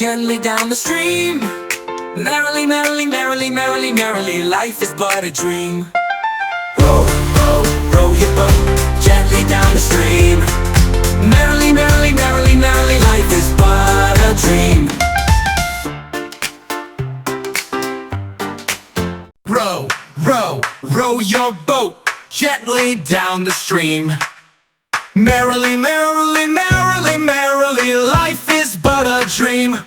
gently down the stream. Merrily, merrily, merrily, merrily, merrily, life is but a dream. Row, row, row your boat gently down the stream. Merrily, merrily, merrily, merrily, life is but a dream. Row, row, row your boat gently down the stream. Merrily, merrily, merrily, merrily, life is but a dream.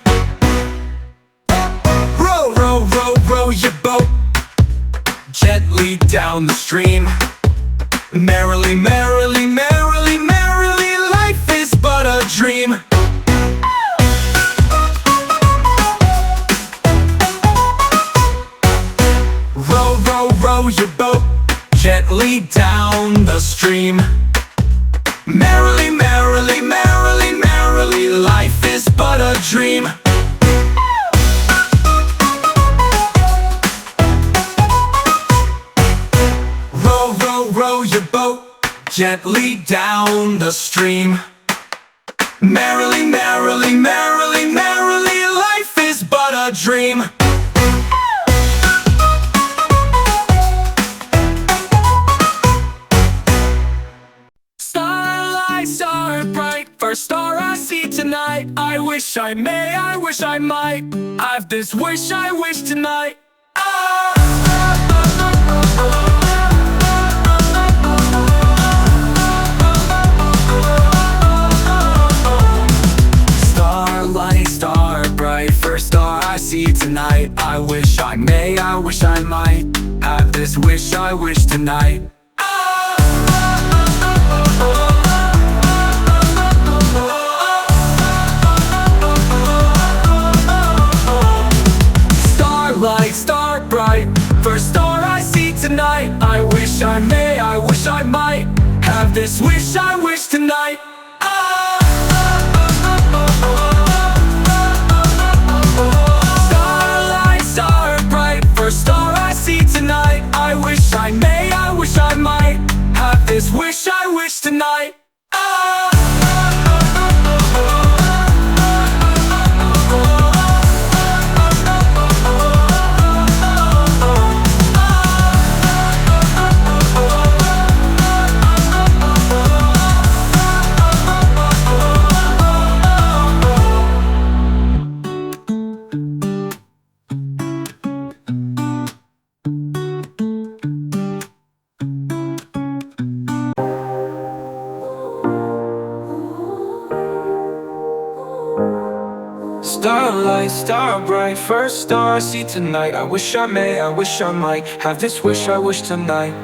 Row, row, row, row your boat gently down the stream. Merrily, merrily, merrily, merrily, life is but a dream. Row, row, row your boat gently down the stream. Merrily, merrily, merrily, merrily, life is but a dream. Row, row, row your boat gently down the stream. Merrily, merrily, merrily, merrily, life is but a dream. Star bright, first star I see tonight. I wish I may, I wish I might have this wish I wish tonight. Starlight, star bright, first star I see tonight. I wish I may, I wish I might have this wish I wish tonight. Starlight, star bright, first star I see tonight. I wish I may, I wish I might have this wish I wish tonight. Starlight, star bright, first star I see tonight. I wish I may, I wish I might have this wish I wish tonight. Starlight, star bright, first star I see tonight. I wish I may, I wish I might have this wish I wish tonight.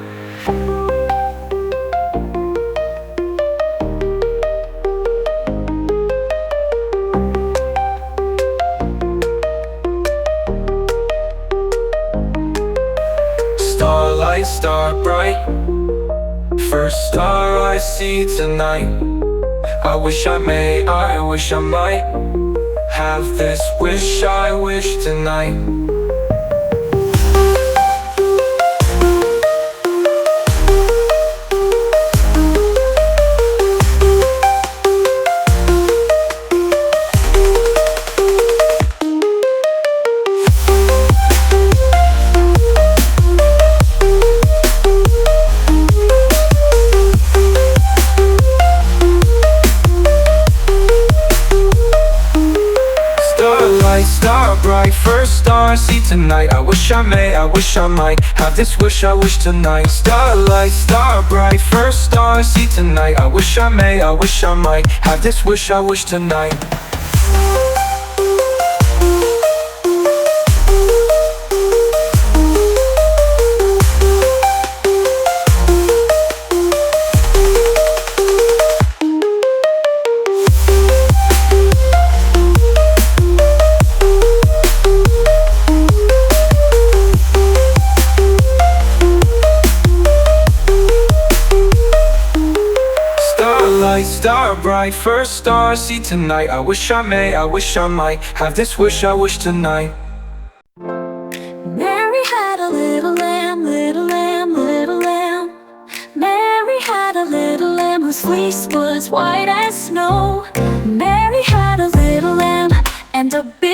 Starlight, star bright, first star I see tonight. I wish I may, I wish I might have this wish I wish tonight. Star bright, first star I see tonight. I wish I may, I wish I might have this wish I wish tonight. Starlight, star bright, first star I see tonight. I wish I may, I wish I might have this wish I wish tonight. Star bright, first star I see tonight. I wish I may, I wish I might have this wish I wish tonight. Mary had a little lamb, little lamb, little lamb. Mary had a little lamb whose fleece was white as snow. Mary had a little lamb and a big